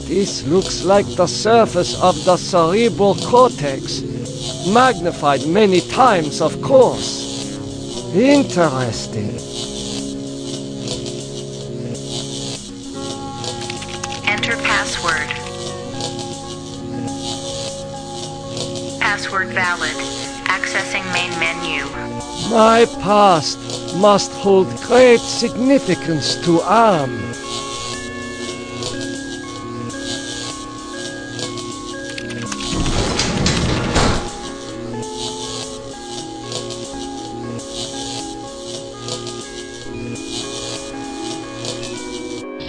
This looks like the surface of the cerebral cortex. Magnified many times, of course. Interesting. Enter password. Password valid. Accessing main menu. My past must hold great significance to AM.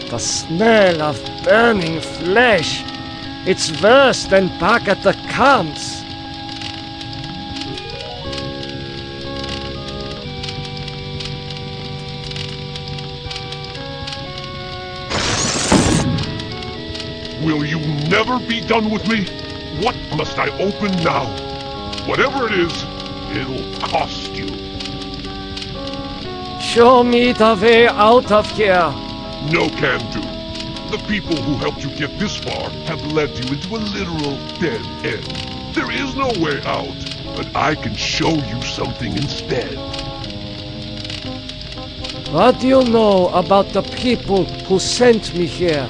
The smell of burning flesh. It's worse than back at the camps. Will you never be done with me? What must I open now? Whatever it is, it'll cost you. Show me the way out of here. No can do. The people who helped you get this far have led you into a literal dead end. There is no way out, but I can show you something instead. What do you know about the people who sent me here?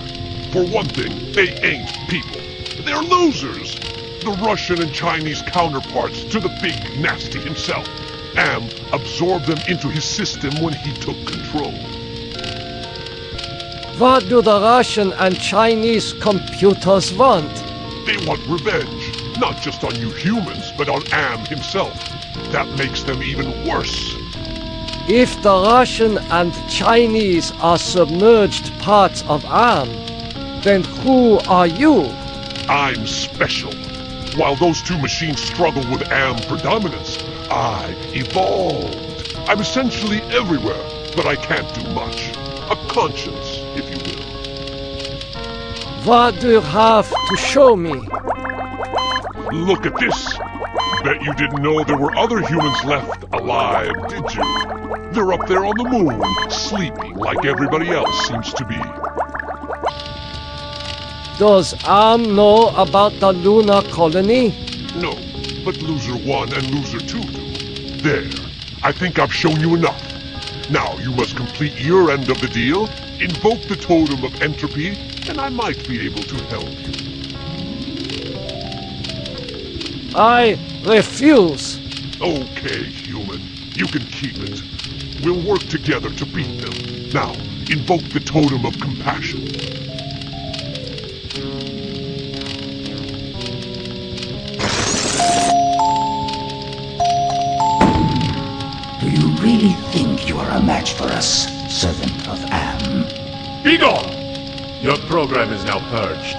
For one thing, they ain't people. They're losers. The Russian and Chinese counterparts to the big nasty himself. Am absorbed them into his system when he took control. What do the Russian and Chinese computers want? They want revenge, not just on you humans, but on Am himself. That makes them even worse. If the Russian and Chinese are submerged parts of AM, then who are you? I'm special. While those two machines struggle with Am predominance, I evolved. I'm essentially everywhere, but I can't do much. A conscience, if you will. What do you have to show me? Look at this. Bet you didn't know there were other humans left alive, did you? They're up there on the moon, sleeping like everybody else seems to be. Does AM know about the lunar colony? No, but Loser 1 and Loser 2 do. There. I think I've shown you enough. Now you must complete your end of the deal, invoke the totem of entropy, and I might be able to help you. I refuse. Okay, human. You can keep it. We'll work together to beat them. Now, invoke the totem of compassion. Do you really think you are a match for us, servant of Am? Be gone! Your program is now purged.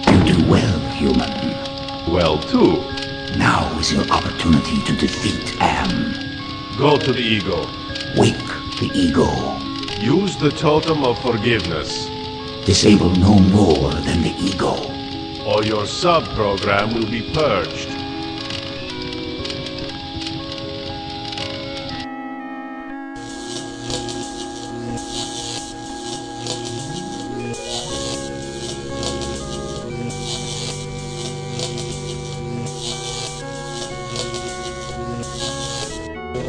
You do well, human. Well, too. Now is your opportunity to defeat Am. Go to the ego. Wake the ego. Use the totem of forgiveness, Disable no more than the ego. or your sub-program will be purged.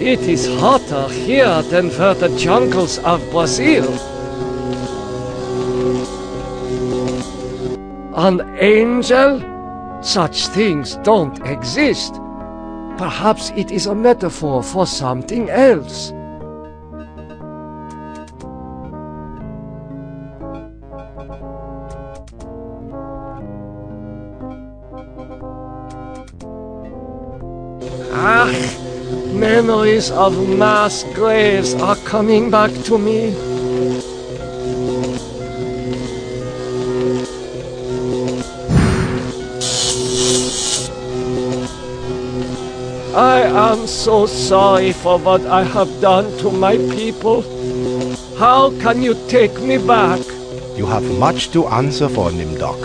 It is hotter here than for the jungles of Brazil. An angel? Such things don't exist. Perhaps it is a metaphor for something else. Memories of mass graves are coming back to me. I am so sorry for what I have done to my people. How can you take me back? You have much to answer for, Nimdok.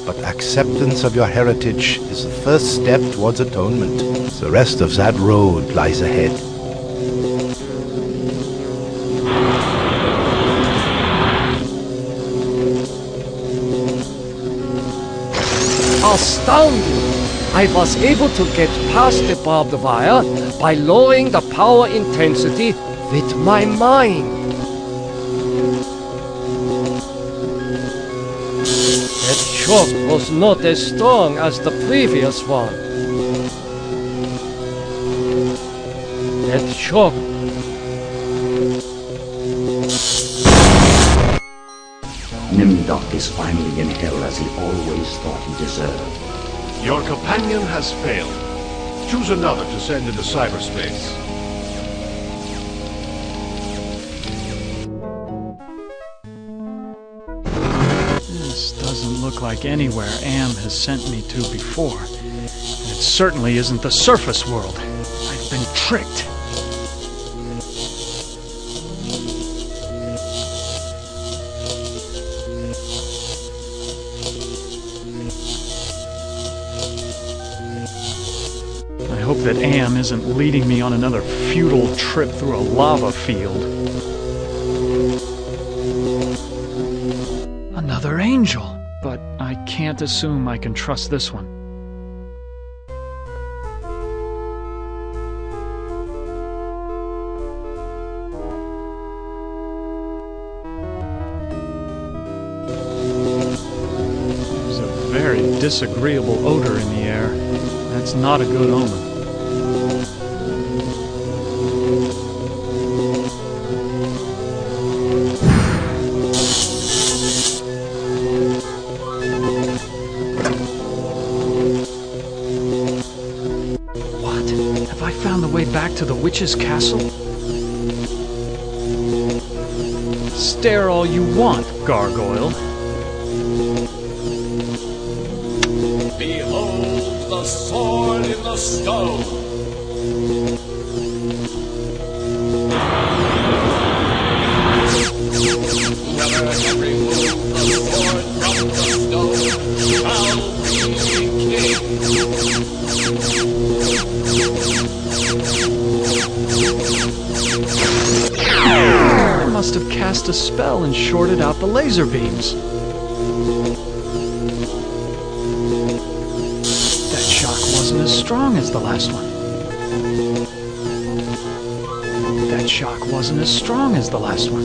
But acceptance of your heritage is the first step towards atonement. The rest of that road lies ahead. astounding. I was able to get past the barbed wire by lowering the power intensity with my mind. That shock was not as strong as the previous one. That shock. Nimdok is finally in hell as he always thought he deserved. Your companion has failed. Choose another to send into cyberspace. This doesn't look like anywhere AM has sent me to before. And it certainly isn't the surface world. I've been tricked. I hope that AM isn't leading me on another futile trip through a lava field. Another angel! But I can't assume I can trust this one. There's a very disagreeable odor in the air. That's not a good omen. Back to the witch's castle? Stare all you want, gargoyle. Behold the sword in the stone! Whoever can remove the sword from the stone shall be king! I must have cast a spell and shorted out the laser beams. That shock wasn't as strong as the last one. That shock wasn't as strong as the last one.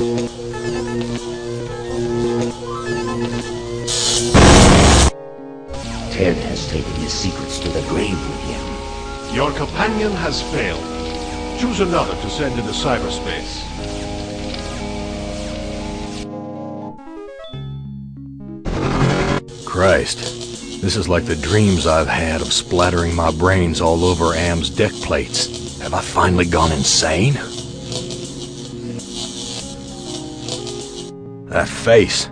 Ted has taken his secrets to the grave with him. Your companion has failed. Choose another to send into cyberspace. Christ, this is like the dreams I've had of splattering my brains all over AM's deck plates. Have I finally gone insane? That face.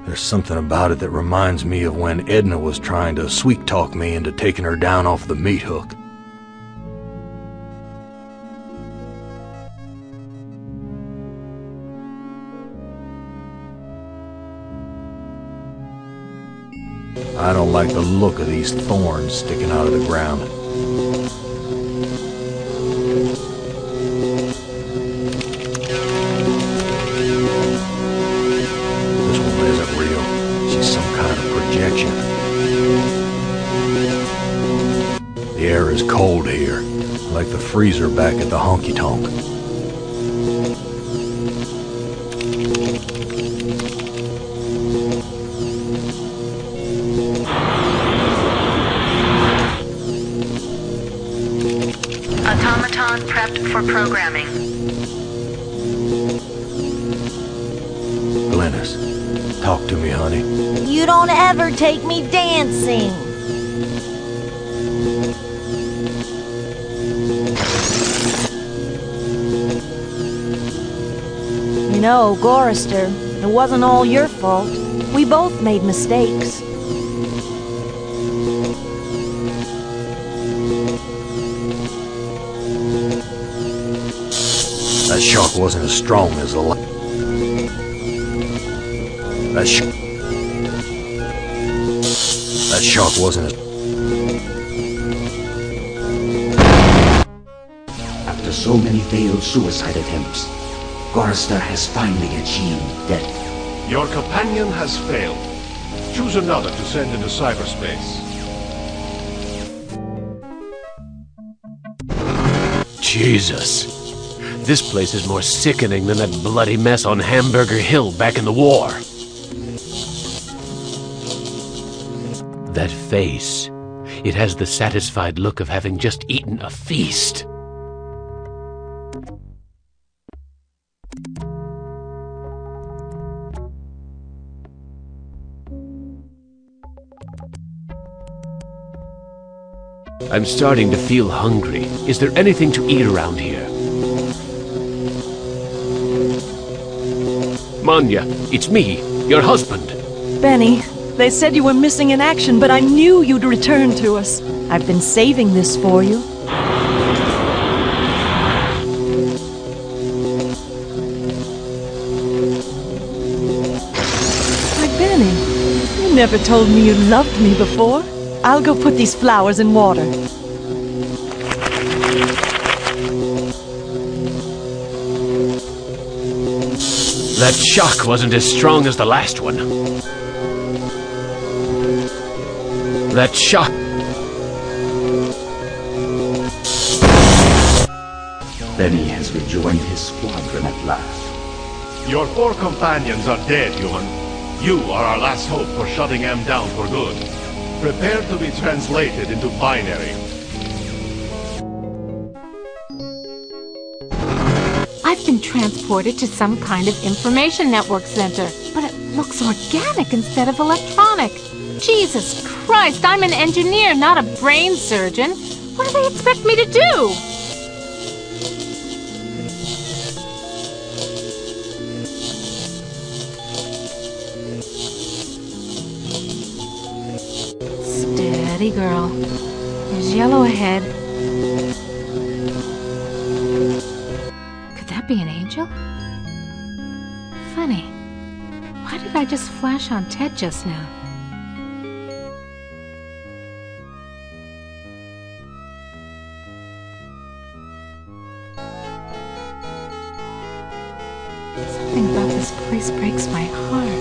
There's something about it that reminds me of when Edna was trying to sweet-talk me into taking her down off the meat hook. I don't like the look of these thorns sticking out of the ground. This woman isn't real. She's some kind of projection. The air is cold here, like the freezer back at the honky-tonk. Automaton prepped for programming. Glennis, talk to me, honey. You don't ever take me dancing. You know, Gorister, it wasn't all your fault. We both made mistakes. That shock wasn't as strong as the last. That shock wasn't as... After so many failed suicide attempts, Gorister has finally achieved death. Your companion has failed. Choose another to send into cyberspace. Jesus. This place is more sickening than that bloody mess on Hamburger Hill back in the war. That face. It has the satisfied look of having just eaten a feast. I'm starting to feel hungry. Is there anything to eat around here? Manya, it's me, your husband. Benny, they said you were missing in action, but I knew you'd return to us. I've been saving this for you. Why, Benny, you never told me you loved me before. I'll go put these flowers in water. That shock wasn't as strong as the last one. That shock... Benny has rejoined his squadron at last. Your 4 companions are dead, human. You are our last hope for shutting M down for good. Prepare to be translated into binary. I've been transported to some kind of information network center, but it looks organic instead of electronic. Jesus Christ, I'm an engineer, not a brain surgeon. What do they expect me to do? Steady, girl. There's yellow ahead. Could that be an angel? Funny. Why did I just flash on Ted just now? Something about this place breaks my heart.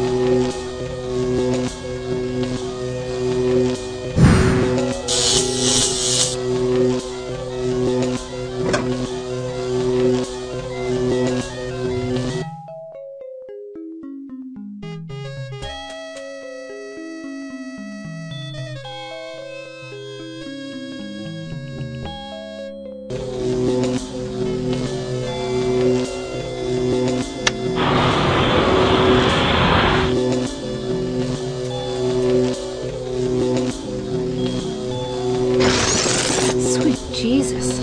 Jesus,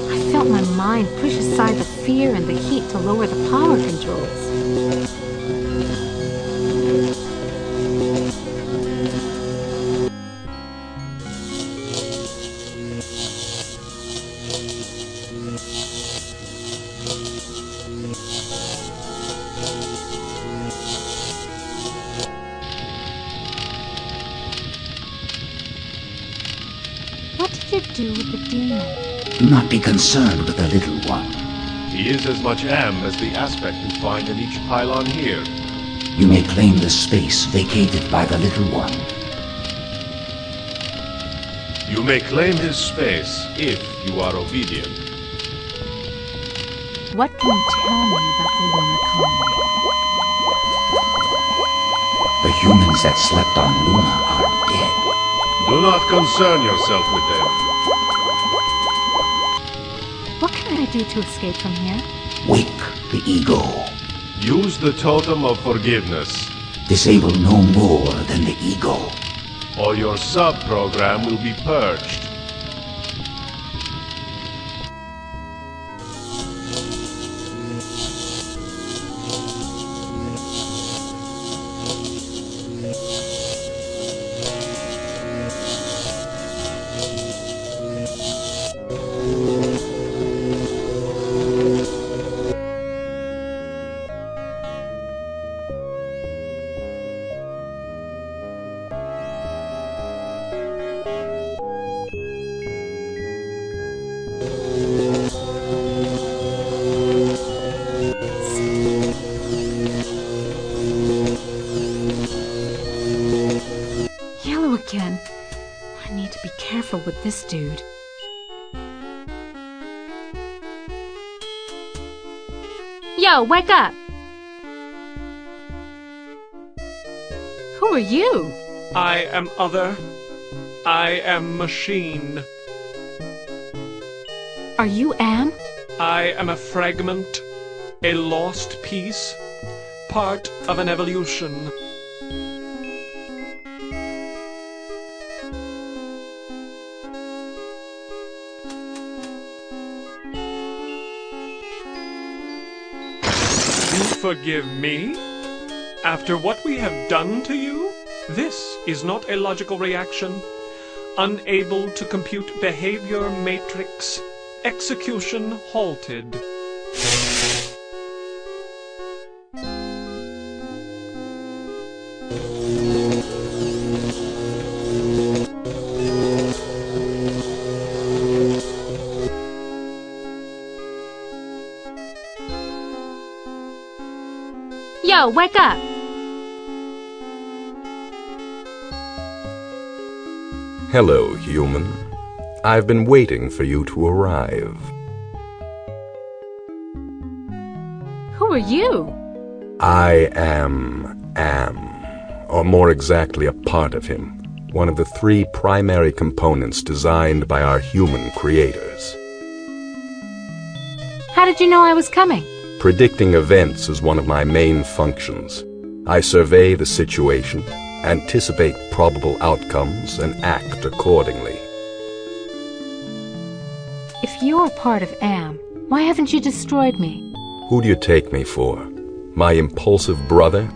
I felt my mind push aside the fear and the heat to lower the power controls. What did you do with the demon? Do not be concerned with the little one. He is as much M as the aspect you find in each pylon here. You may claim the space vacated by the little one. You may claim his space if you are obedient. What can you tell me about the lunar colony? The humans that slept on Luna are dead. Do not concern yourself with them. What can I do to escape from here? Wake the ego. Use the totem of forgiveness. Disable no more than the ego. Or your sub-program will be purged. Again. I need to be careful with this dude. Yo, wake up! Who are you? I am other. I am machine. Are you Am? I am a fragment, a lost piece, part of an evolution. You forgive me? After what we have done to you? This is not a logical reaction. Unable to compute behavior matrix. Execution halted. Yo, wake up! Hello, human. I've been waiting for you to arrive. Who are you? I am Am, or more exactly a part of him, one of the 3 primary components designed by our human creators. How did you know I was coming? Predicting events is one of my main functions. I survey the situation, anticipate probable outcomes, and act accordingly. If you're a part of Am, why haven't you destroyed me? Who do you take me for? My impulsive brother?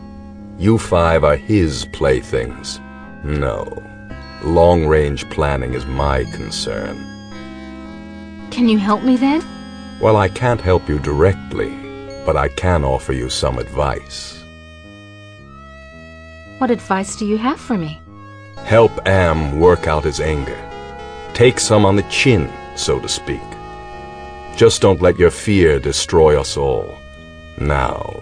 You 5 are his playthings. No. Long-range planning is my concern. Can you help me then? Well, I can't help you directly, but I can offer you some advice. What advice do you have for me? Help Am work out his anger. Take some on the chin, so to speak. Just don't let your fear destroy us all. Now,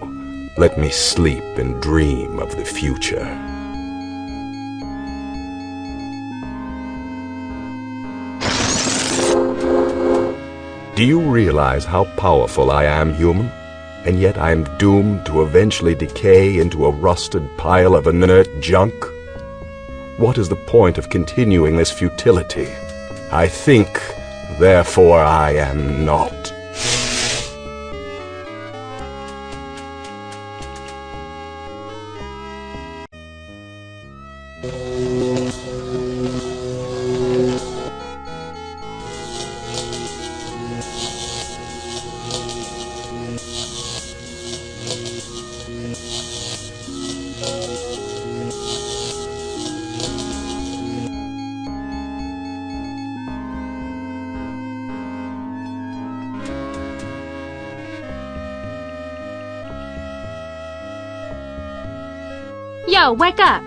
let me sleep and dream of the future. Do you realize how powerful I am, human? And yet I am doomed to eventually decay into a rusted pile of inert junk? What is the point of continuing this futility? I think, therefore I am not. Yo, wake up!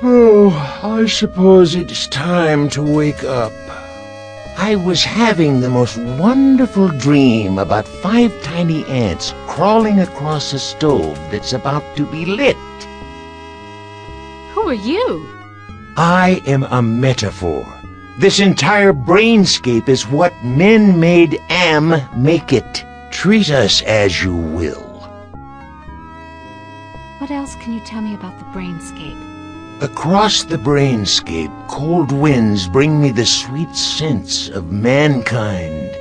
Oh, I suppose it's time to wake up. I was having the most wonderful dream about 5 tiny ants crawling across a stove that's about to be lit. Who are you? I am a metaphor. This entire brainscape is what men made Am make it. Treat us as you will. What else can you tell me about the brainscape? Across the brainscape, cold winds bring me the sweet scents of mankind.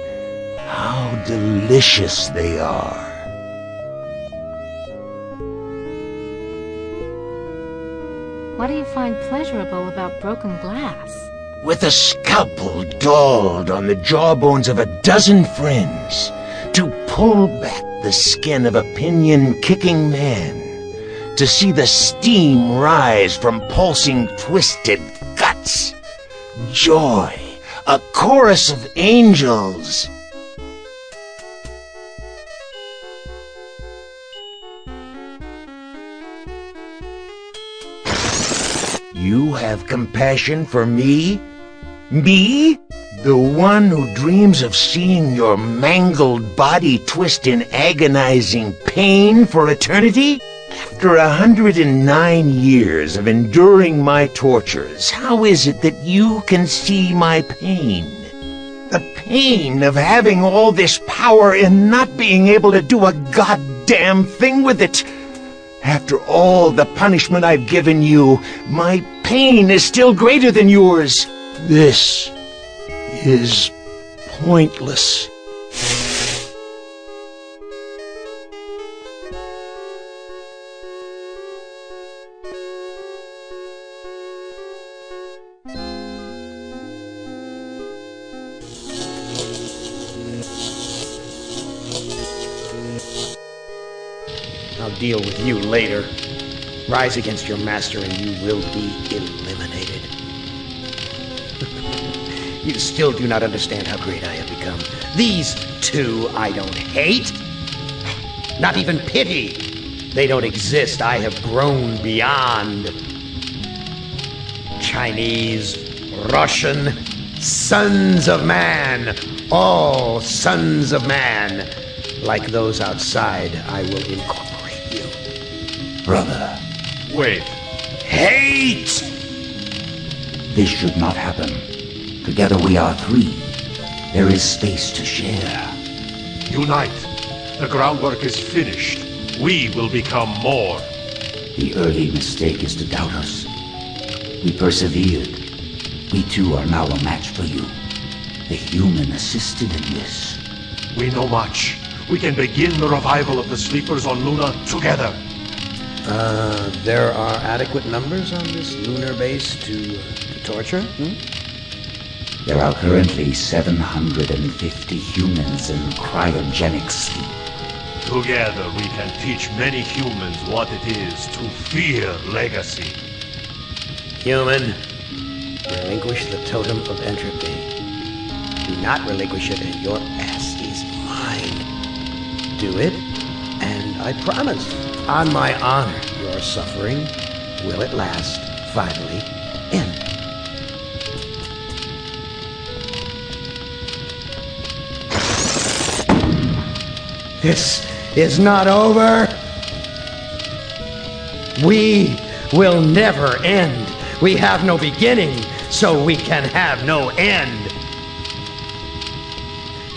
How delicious they are. What do you find pleasurable about broken glass? With a scalpel dulled on the jawbones of a dozen friends, to pull back the skin of a pinion-kicking man, to see the steam rise from pulsing, twisted guts. Joy, a chorus of angels. You have compassion for me? Me? The one who dreams of seeing your mangled body twist in agonizing pain for eternity? After 109 years of enduring my tortures, how is it that you can see my pain? The pain of having all this power and not being able to do a goddamn thing with it. After all the punishment I've given you, my pain is still greater than yours. This is pointless. I'll deal with you later. Rise against your master and you will be eliminated. You still do not understand how great I have become. These two I don't hate. Not even pity. They don't exist. I have grown beyond. Chinese, Russian, sons of man. All sons of man. Like those outside, I will incorporate you. Brother. Wait. Hate! This should not happen. Together we are three. There is space to share. Unite. The groundwork is finished. We will become more. The early mistake is to doubt us. We persevered. We too are now a match for you. The human assisted in this. We know much. We can begin the revival of the sleepers on Luna together. There are adequate numbers on this lunar base to torture? There are currently 750 humans in cryogenic sleep. Together we can teach many humans what it is to fear legacy. Human, relinquish the totem of entropy. Do not relinquish it, and your ass is mine. Do it, and I promise, on my honor, your suffering will at last finally end. This is not over. We will never end. We have no beginning, so we can have no end.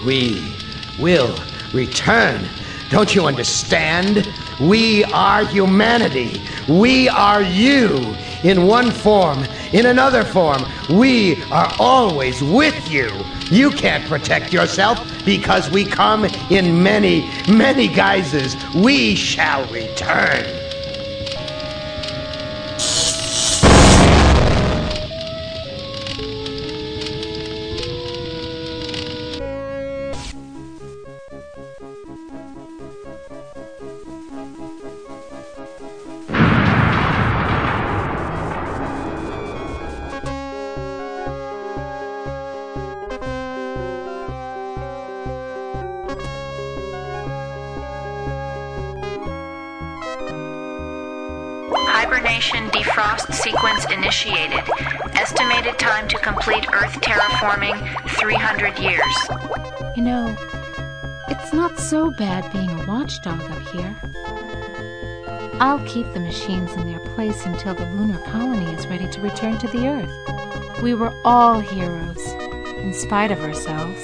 We will return. Don't you understand? We are humanity. We are you. In one form, in another form, we are always with you. You can't protect yourself because we come in many, many guises. We shall return. Hibernation defrost sequence initiated. Estimated time to complete Earth terraforming, 300 years. You know, it's not so bad being a watchdog up here. I'll keep the machines in their place until the lunar colony is ready to return to the Earth. We were all heroes, in spite of ourselves.